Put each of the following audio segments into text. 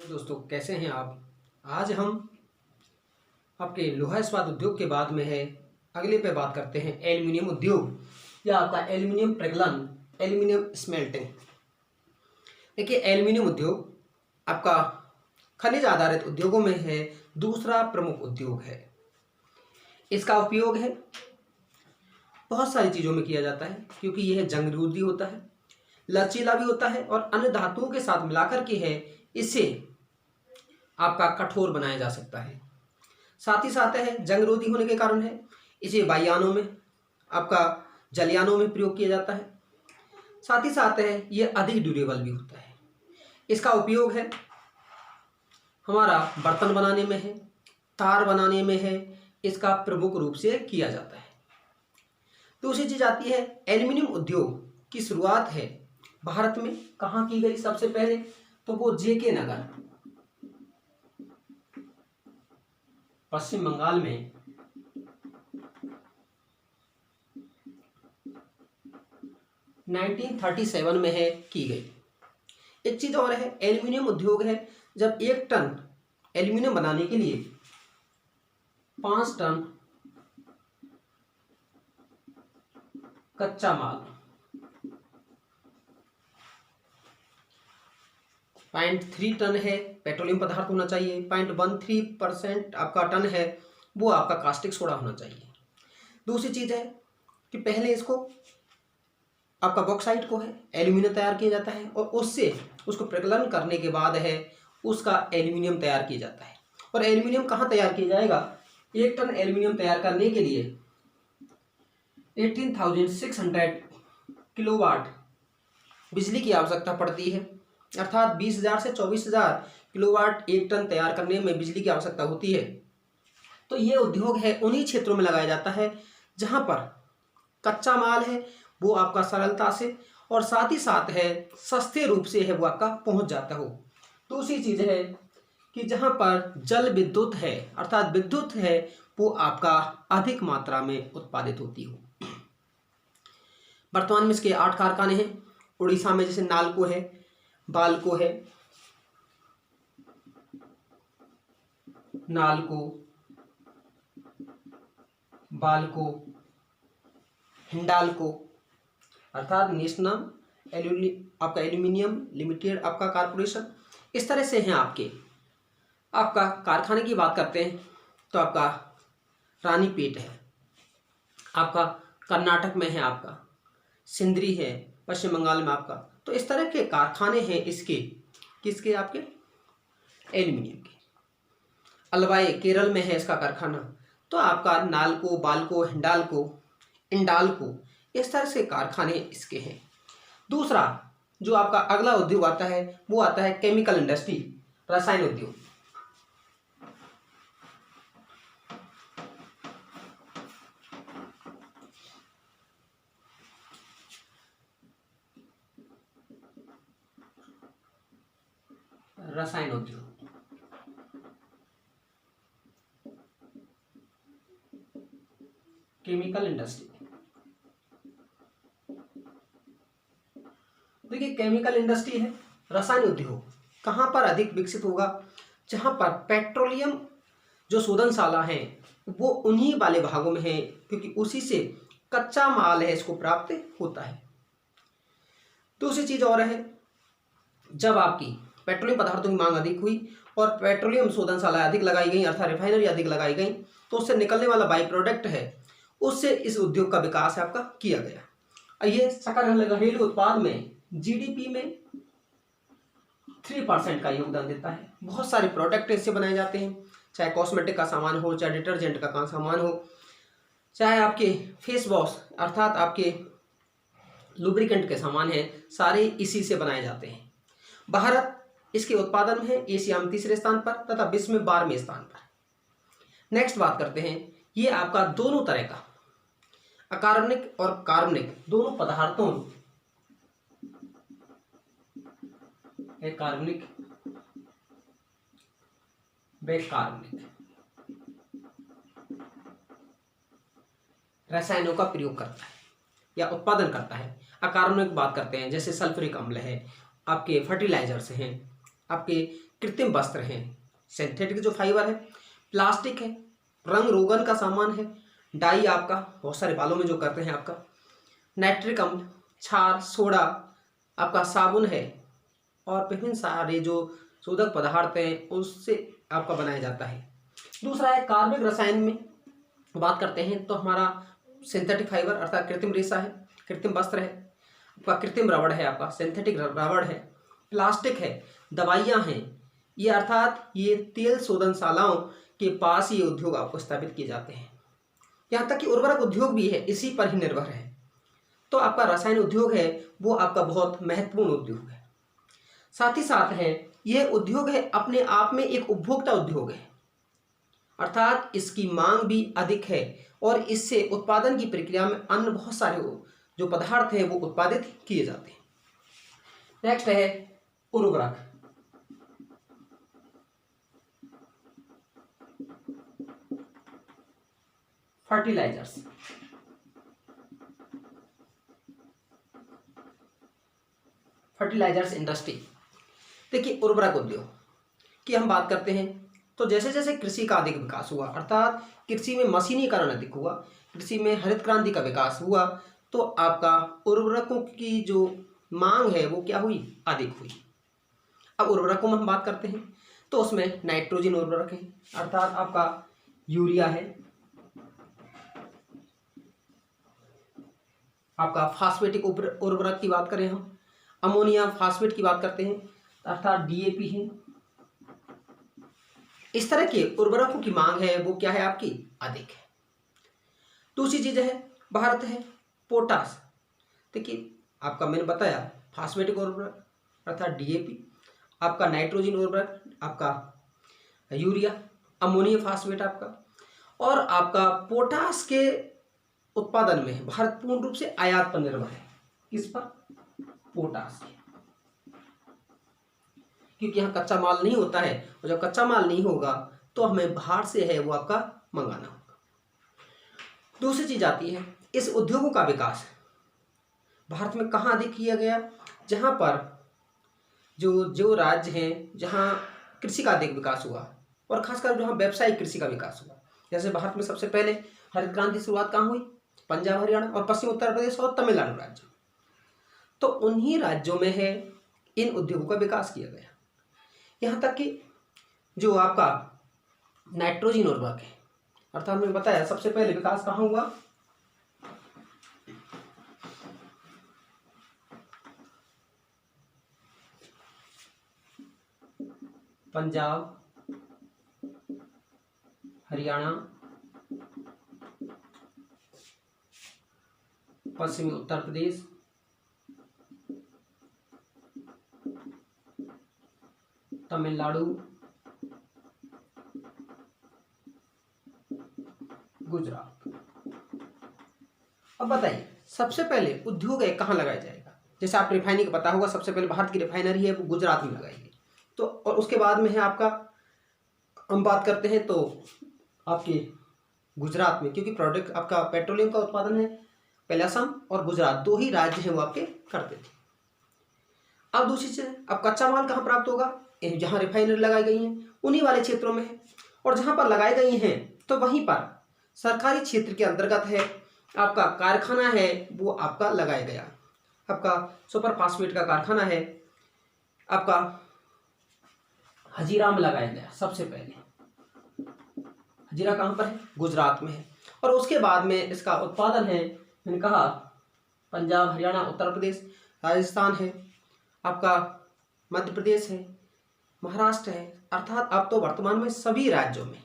दोस्तों कैसे हैं आप। आज हम आपके लोहा इस्पात उद्योग के बाद में है अगले पे बात करते हैं एल्युमिनियम उद्योग या आपका एल्युमिनियम प्रगलन, एल्युमिनियम स्मेल्टिंग। देखिए एल्युमिनियम उद्योग आपका खनिज आधारित उद्योगों में है दूसरा प्रमुख उद्योग है। इसका उपयोग है बहुत सारी चीज़ों में किया जाता है क्योंकि यह जंग रोधी होता है, लचीला भी होता है और अन्य धातुओं के साथ मिलाकर के है इसे आपका कठोर बनाया जा सकता है। साथ ही साथ है जंग रोधी होने के कारण है इसे वायुयानों में, आपका जलयानों में प्रयोग किया जाता है। साथ ही साथ है ये अधिक ड्यूरेबल भी होता है। इसका उपयोग है हमारा बर्तन बनाने में है, तार बनाने में है, इसका प्रमुख रूप से किया जाता है। दूसरी चीज आती है एल्युमिनियम उद्योग की शुरुआत है भारत में कहाँ की गई सबसे पहले, तो वो जेके नगर पश्चिम बंगाल में 1937 में है की गई। एक चीज और है एल्युमिनियम उद्योग है जब 1 टन एल्युमिनियम बनाने के लिए 5 टन कच्चा माल 0.3 टन है पेट्रोलियम पदार्थ होना चाहिए, 0.13% आपका टन है वो आपका कास्टिक सोडा होना चाहिए। दूसरी चीज़ है कि पहले इसको आपका बॉक्साइट को है एल्यूमिनियम तैयार किया जाता है और उससे उसको प्रकलन करने के बाद है उसका एल्यूमिनियम तैयार किया जाता है। और एल्यूमिनियम कहाँ तैयार किया जाएगा, 1 टन एल्यूमिनियम तैयार करने के लिए 18,600 किलोवाट बिजली की आवश्यकता पड़ती है, अर्थात 20,000 से 24,000 किलोवाट 1 टन तैयार करने में बिजली की आवश्यकता होती है। तो ये उद्योग है उन्हीं क्षेत्रों में लगाया जाता है जहाँ पर कच्चा माल है वो आपका सरलता से और साथ ही साथ है सस्ते रूप से है वो आपका पहुँच जाता हो। दूसरी चीज़ है कि जहाँ पर जल विद्युत है अर्थात विद्युत है वो आपका अधिक मात्रा में उत्पादित होती हो। वर्तमान में इसके 8 कारखाने हैं। उड़ीसा में जैसे नालको है, बालको है, नालको, बालको, हिंडाल्को अर्थात नेशनल आपका एल्यूमिनियम लिमिटेड आपका कारपोरेशन। इस तरह से हैं आपका कारखाने की बात करते हैं तो आपका रानीपेट है, आपका कर्नाटक में है, आपका सिंदरी है पश्चिम बंगाल में आपका। तो इस तरह के कारखाने हैं इसके किसके आपके एल्यूमिनियम के। अलवाई केरल में है इसका कारखाना। तो आपका नालको, बालको, हिंडाल्को, इंडाल्को इस तरह से कारखाने इसके हैं। दूसरा जो आपका अगला उद्योग आता है वो आता है केमिकल इंडस्ट्री, रसायन उद्योग। रसायन उद्योग केमिकल इंडस्ट्री। देखिए केमिकल इंडस्ट्री है, रसायन उद्योग कहाँ पर अधिक विकसित होगा, जहाँ पर पेट्रोलियम जो शोधनशाला है वो उन्हीं वाले भागों में है क्योंकि उसी से कच्चा माल है इसको प्राप्त होता है। दूसरी चीज और है जब आपकी पेट्रोलियम पदार्थों की मांग अधिक हुई और पेट्रोलियम शोधनशाला अधिक लगाई गई अर्थात रिफाइनरी अधिक लगाई गई तो उससे निकलने वाला बाई प्रोडक्ट है उससे इस उद्योग का विकास आपका किया गया। ये सकल घरेलू उत्पाद में जीडीपी में 3% का योगदान देता है। बहुत सारे प्रोडक्ट इससे बनाए जाते हैं, चाहे कॉस्मेटिक का सामान हो, चाहे डिटर्जेंट का सामान हो, चाहे आपके फेस वॉश अर्थात आपके लुब्रिकेंट के सामान हैं, सारे इसी से बनाए जाते हैं। भारत इसके उत्पादन में है एशिया में 3रे स्थान पर तथा विश्व में 12वें स्थान पर। नेक्स्ट बात करते हैं ये आपका दोनों तरह का अकार्बनिक और कार्बनिक दोनों पदार्थों कार्बनिक कार्बनिक रसायनों का प्रयोग करता है या उत्पादन करता है। अकार्बनिक बात करते हैं जैसे सल्फ्यूरिक अम्ल है, आपके फर्टिलाइजर्स हैं, आपके कृत्रिम वस्त्र हैं, सिंथेटिक जो फाइबर है, प्लास्टिक है, रंग रोगन का सामान है, डाई आपका बहुत सारे बालों में जो करते हैं आपका, नाइट्रिक अम्ल, क्षार, सोडा, आपका साबुन है, और विभिन्न सारे जो शोधक पदार्थ हैं उससे आपका बनाया जाता है। दूसरा है कार्बनिक रसायन में बात करते हैं तो हमारा सिंथेटिक फाइबर अर्थात कृत्रिम रेशा है, कृत्रिम वस्त्र है, आपका कृत्रिम रबड़ है, आपका सिंथेटिक रबड़ है, प्लास्टिक है, दवाइयाँ हैं, ये अर्थात ये तेल शोधनशालाओं के पास ये उद्योग आपको स्थापित किए जाते हैं। यहाँ तक कि उर्वरक उद्योग भी है, इसी पर ही निर्भर है। तो आपका रसायन उद्योग है वो आपका बहुत महत्वपूर्ण उद्योग है। साथ ही साथ है यह उद्योग है अपने आप में एक उपभोक्ता उद्योग है, अर्थात इसकी मांग भी अधिक है और इससे उत्पादन की प्रक्रिया में अन्य बहुत सारे जो पदार्थ हैं वो उत्पादित किए जाते हैं। नेक्स्ट है उर्वरक। Fertilisers, fertilisers industry. देखिए उर्वरक उद्योग की हम बात करते हैं तो जैसे जैसे कृषि का अधिक विकास हुआ, अर्थात कृषि में मशीनीकरण अधिक हुआ, कृषि में हरित क्रांति का विकास हुआ, तो आपका उर्वरकों की जो मांग है वो क्या हुई, अधिक हुई। अब उर्वरकों में हम बात करते हैं तो उसमें नाइट्रोजन उर्वरक है, अर्थात आपका यूरिया है, आपका फास्फेटिक उर्वरक की बात करें हम, अमोनिया फास्फेट की बात करते हैं अर्थात डीएपी है। इस तरह के उर्वरकों की मांग है वो क्या है आपकी, अधिक है। दूसरी चीज है भारत है पोटास। देखिए आपका मैंने बताया फास्फेटिक उर्वरक अर्थात डीएपी, आपका नाइट्रोजन उर्वरक आपका यूरिया, अमोनिया फास्फेट आपका, और आपका पोटास के उत्पादन में भारत पूर्ण रूप से आयात पर निर्भर है। किस पर, पोटास के, क्योंकि यहाँ कच्चा माल नहीं होता है और जब कच्चा माल नहीं होगा तो हमें बाहर से है वो आपका मंगाना होगा। दूसरी चीज आती है इस उद्योगों का विकास भारत में कहाँ अधिक किया गया, जहाँ पर जो जो राज्य हैं जहाँ कृषि का अधिक विकास हुआ और खासकर जहाँ व्यावसायिक कृषि का विकास हुआ। जैसे भारत में सबसे पहले हरित क्रांति शुरुआत कहाँ हुई, पंजाब हरियाणा और पश्चिम उत्तर प्रदेश और तमिलनाडु राज्य, तो उन्हीं राज्यों में है इन उद्योगों का विकास किया गया। यहाँ तक कि जो आपका नाइट्रोजन उर्वरक है, अर्थात मैंने बताया सबसे पहले विकास कहाँ हुआ, पंजाब हरियाणा पश्चिमी उत्तर प्रदेश तमिलनाडु गुजरात। अब बताइए सबसे पहले उद्योग है कहाँ लगाया जाएगा। जैसे आप रिफाइनिंग पता होगा, सबसे पहले भारत की रिफाइनरी है वो गुजरात में लगाई गई, तो और उसके बाद में है आपका हम बात करते हैं तो आपके गुजरात में, क्योंकि प्रोडक्ट आपका पेट्रोलियम का उत्पादन है पहले असम और गुजरात, दो ही राज्य हैं वो आपके करते थे। अब दूसरी चीज अब कच्चा माल कहाँ प्राप्त होगा, जहाँ रिफाइनरी लगाई गई हैं उन्हीं वाले क्षेत्रों में है, और जहाँ पर लगाई गई हैं तो वहीं पर सरकारी क्षेत्र के अंतर्गत है आपका कारखाना है वो आपका लगाया गया। आपका सुपर फास्फेट का कारखाना है आपका हजीरा में लगाया गया सबसे पहले। हजीरा कहाँ पर है, गुजरात में है, और उसके बाद में इसका उत्पादन है मैंने कहा पंजाब हरियाणा उत्तर प्रदेश राजस्थान है, आपका मध्य प्रदेश है, महाराष्ट्र है, अर्थात अब तो वर्तमान में सभी राज्यों में,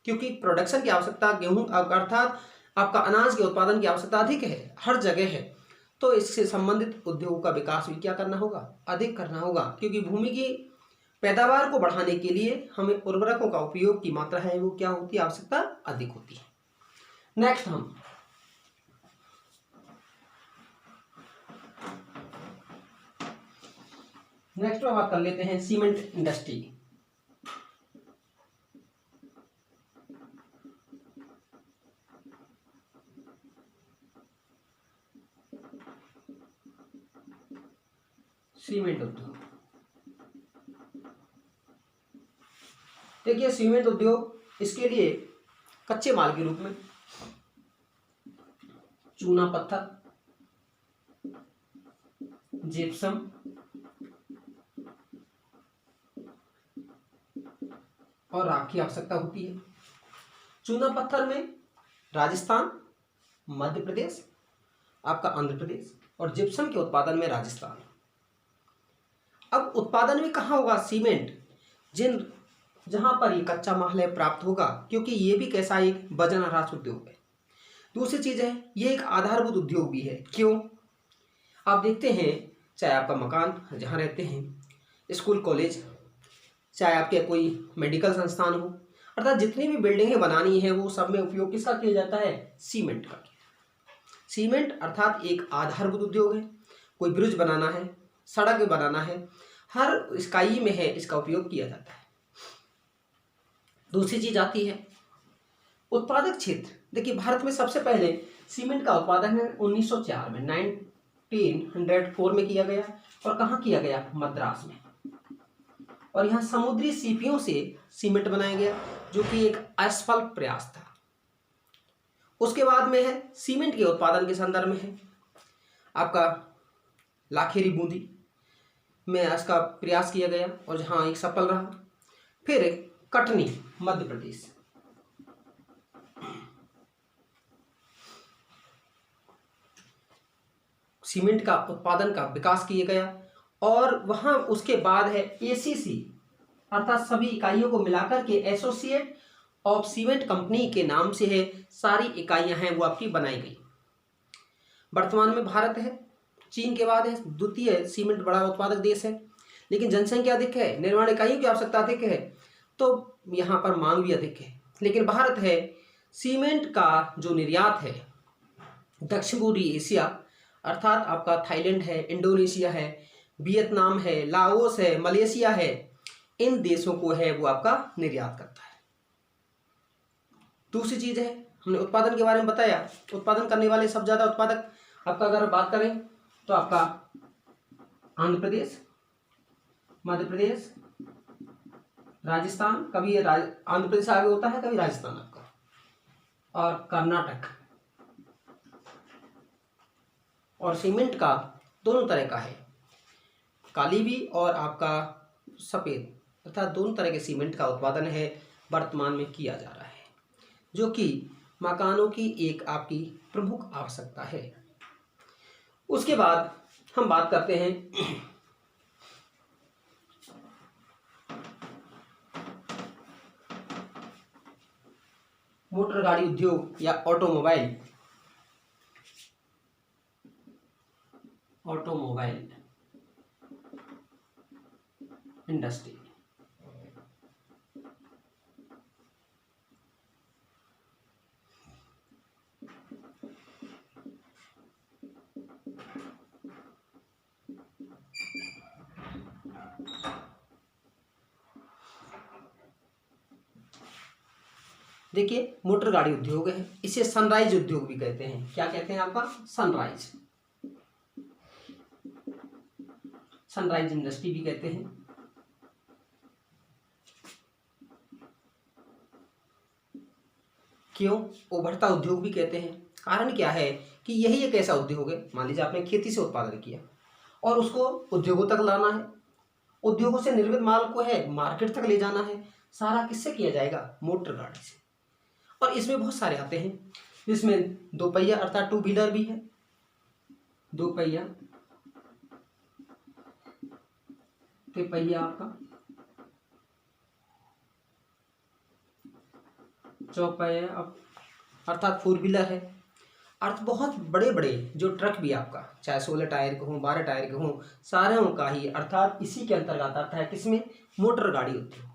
क्योंकि प्रोडक्शन की आवश्यकता गेहूं अर्थात आपका अनाज के उत्पादन की आवश्यकता अधिक है, हर जगह है, तो इससे संबंधित उद्योगों का विकास भी क्या करना होगा, अधिक करना होगा, क्योंकि भूमि की पैदावार को बढ़ाने के लिए हमें उर्वरकों का उपयोग की मात्रा है वो क्या होती है, आवश्यकता अधिक होती है। नेक्स्ट हम बात कर लेते हैं सीमेंट इंडस्ट्री। सीमेंट उद्योग देखिए सीमेंट उद्योग इसके लिए कच्चे माल के रूप में चूना पत्थर, जिप्सम और राख की आवश्यकता होती है। चूना पत्थर में राजस्थान, मध्य प्रदेश, आपका आंध्र प्रदेश, और जिप्सम के उत्पादन में राजस्थान। अब उत्पादन में कहाँ होगा सीमेंट? जहाँ पर ये कच्चा माल है प्राप्त होगा, क्योंकि ये भी कैसा एक वजन ह्रास उद्योग है। दूसरी चीज है ये एक आधारभूत उद्योग भी है। क्यों? आप देखते हैं चाहे आपका मकान जहाँ रहते हैं, स्कूल कॉलेज, चाहे आपके कोई मेडिकल संस्थान हो, अर्थात जितनी भी बिल्डिंगें बनानी है वो सब में उपयोग किसका किया जाता है? सीमेंट का। सीमेंट अर्थात एक आधारभूत उद्योग है। कोई ब्रिज बनाना है, सड़क बनाना है, हर इकाई में है इसका उपयोग किया जाता है। दूसरी चीज आती है उत्पादक क्षेत्र। देखिए भारत में सबसे पहले सीमेंट का उत्पादन 1904 में 1904 में किया गया। और कहाँ किया गया? मद्रास में। और यहाँ समुद्री सीपियों से सीमेंट बनाया गया, जो कि एक असफल प्रयास था। उसके बाद में है सीमेंट के उत्पादन के संदर्भ में है आपका लाखेरी बूंदी में इसका प्रयास किया गया और जहाँ एक सफल रहा। फिर कटनी मध्य प्रदेश, सीमेंट का उत्पादन का विकास किया गया। और वहां उसके बाद है एसीसी, अर्थात सभी इकाइयों को मिलाकर के एसोसिएट ऑफ सीमेंट कंपनी के नाम से है सारी इकाइयां हैं वो आपकी बनाई गई। वर्तमान में भारत है, चीन के बाद है द्वितीय सीमेंट बड़ा उत्पादक देश है, लेकिन जनसंख्या अधिक है, निर्माण इकाइयों की आवश्यकता अधिक है, तो यहाँ पर मांग भी अधिक है। लेकिन भारत है सीमेंट का जो निर्यात है दक्षिण पूर्वी एशिया, अर्थात आपका थाईलैंड है, इंडोनेशिया है, वियतनाम है, लाओस है, मलेशिया है, इन देशों को है वो आपका निर्यात करता है। दूसरी चीज है हमने उत्पादन के बारे में बताया। उत्पादन करने वाले सबसे ज्यादा उत्पादक आपका अगर बात करें तो आपका आंध्र प्रदेश, मध्य प्रदेश, राजस्थान, कभी आंध्र प्रदेश आगे होता है, कभी राजस्थान आपका, और कर्नाटक। और सीमेंट का दोनों तरह का है, काली भी और आपका सफ़ेद, अर्थात दोनों तरह के सीमेंट का उत्पादन है वर्तमान में किया जा रहा है, जो कि मकानों की एक आपकी प्रमुख आवश्यकता है। उसके बाद हम बात करते हैं मोटर गाड़ी उद्योग या ऑटोमोबाइल इंडस्ट्री। देखिए मोटर गाड़ी उद्योग है, इसे सनराइज उद्योग भी कहते हैं। क्या कहते हैं आपका? सनराइज, सनराइज इंडस्ट्री भी कहते हैं। क्यों? उभरता उद्योग भी कहते हैं। कारण क्या है कि यही एक ऐसा उद्योग है, मान लीजिए आपने खेती से उत्पादन किया और उसको उद्योगों तक लाना है, उद्योगों से निर्मित माल को है मार्केट तक ले जाना है, सारा किससे किया जाएगा? मोटर गाड़ी से। और इसमें बहुत सारे आते हैं, जिसमें दो पहिया अर्थात टू व्हीलर भी है, दो पहिया, तिपहिया आपका, चौपहिया अर्थात फोर व्हीलर है। अर्थ बहुत बड़े बड़े जो ट्रक भी आपका चाहे 16 टायर के हों, 12 टायर के हों, सारे का ही अर्थात इसी के अंतर्गत आता है। किसमें? मोटर गाड़ी उद्योग,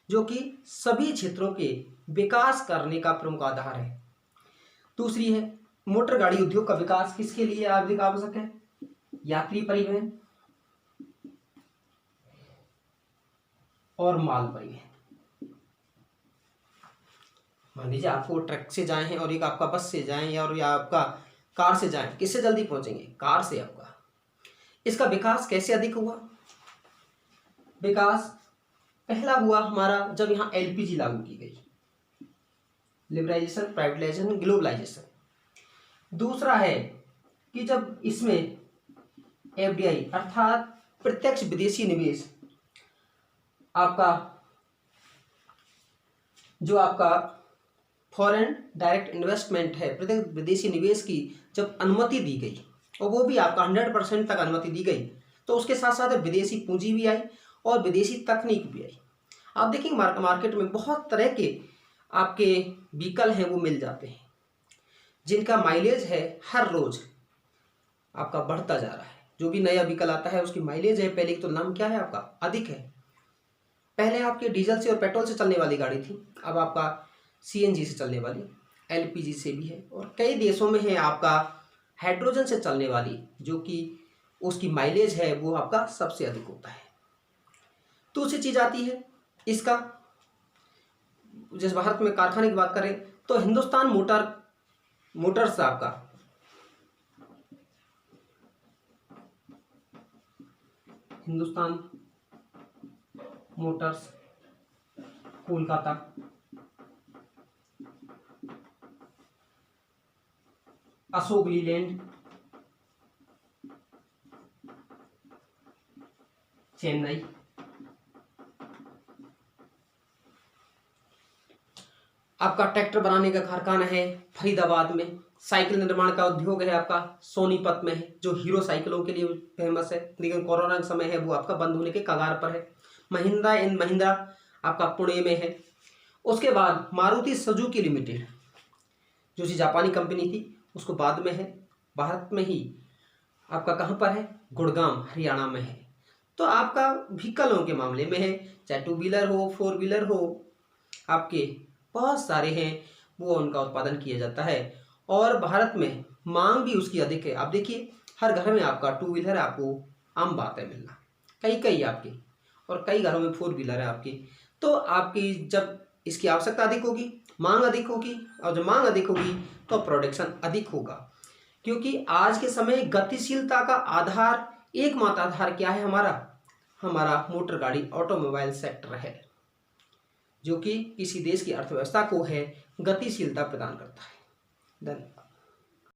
जो कि सभी क्षेत्रों के विकास करने का प्रमुख आधार है। दूसरी है मोटर गाड़ी उद्योग का विकास किसके लिए अधिक आवश्यक है? यात्री परिवहन और माल परिवहन। मान लीजिए आपको ट्रक से जाए हैं और एक आपका बस से जाएं या आपका कार से जाएं, किससे जल्दी पहुंचेंगे? कार से आपका। इसका विकास कैसे अधिक हुआ? विकास पहला हुआ हमारा जब यहाँ एलपीजी लागू की गई, लिबरलाइजेशन, प्राइवेटाइजेशन, ग्लोबलाइजेशन। दूसरा है कि जब इसमें एफडीआई अर्थात प्रत्यक्ष विदेशी निवेश, आपका जो आपका फॉरेन डायरेक्ट इन्वेस्टमेंट है, प्रत्यक्ष विदेशी निवेश की जब अनुमति दी गई और वो भी आपका 100% तक अनुमति दी गई, तो उसके साथ साथ विदेशी पूंजी भी आई और विदेशी तकनीक भी आई। आप देखेंगे मार्केट में बहुत तरह के आपके व्हीकल हैं वो मिल जाते हैं, जिनका माइलेज है हर रोज आपका बढ़ता जा रहा है। जो भी नया व्हीकल आता है उसकी माइलेज है पहले की तुलना में क्या है आपका अधिक है। पहले आपके डीजल से और पेट्रोल से चलने वाली गाड़ी थी, अब आपका सीएनजी से चलने वाली, एलपीजी से भी है, और कई देशों में है आपका हाइड्रोजन से चलने वाली, जो कि उसकी माइलेज है वो आपका सबसे अधिक होता है। दूसरी चीज आती है इसका, जिस भारत में कारखाने की बात करें तो हिंदुस्तान मोटर्स आपका हिंदुस्तान मोटर्स कोलकाता, अशोक लीलैंड चेन्नई, आपका ट्रैक्टर बनाने का कारखाना है फरीदाबाद में, साइकिल निर्माण का उद्योग है आपका सोनीपत में है, जो हीरो साइकिलों के लिए फेमस है, लेकिन कोरोना का समय है वो आपका बंद होने के कगार पर है। महिंद्रा एंड महिंद्रा आपका पुणे में है। उसके बाद मारुति सुजुकी लिमिटेड, जो सी जापानी कंपनी थी, उसको बाद में है भारत में ही आपका कहाँ पर है, गुड़गांव हरियाणा में है। तो आपका व्हीकलों के मामले में है, चाहे 2 व्हीलर हो, 4 व्हीलर हो, आपके बहुत सारे हैं वो उनका उत्पादन किया जाता है और भारत में मांग भी उसकी अधिक है। आप देखिए हर घर में आपका 2 व्हीलर आपको आम बात है मिलना, कई आपके, और कई घरों में 4 व्हीलर है आपकी। तो आपकी जब इसकी आवश्यकता अधिक होगी, मांग अधिक होगी, और जब मांग अधिक होगी तो प्रोडक्शन अधिक होगा, क्योंकि आज के समय गतिशीलता का आधार, एकमात्र आधार क्या है हमारा मोटर गाड़ी ऑटोमोबाइल सेक्टर है, जो कि किसी देश की अर्थव्यवस्था को है गतिशीलता प्रदान करता है। धन्यवाद।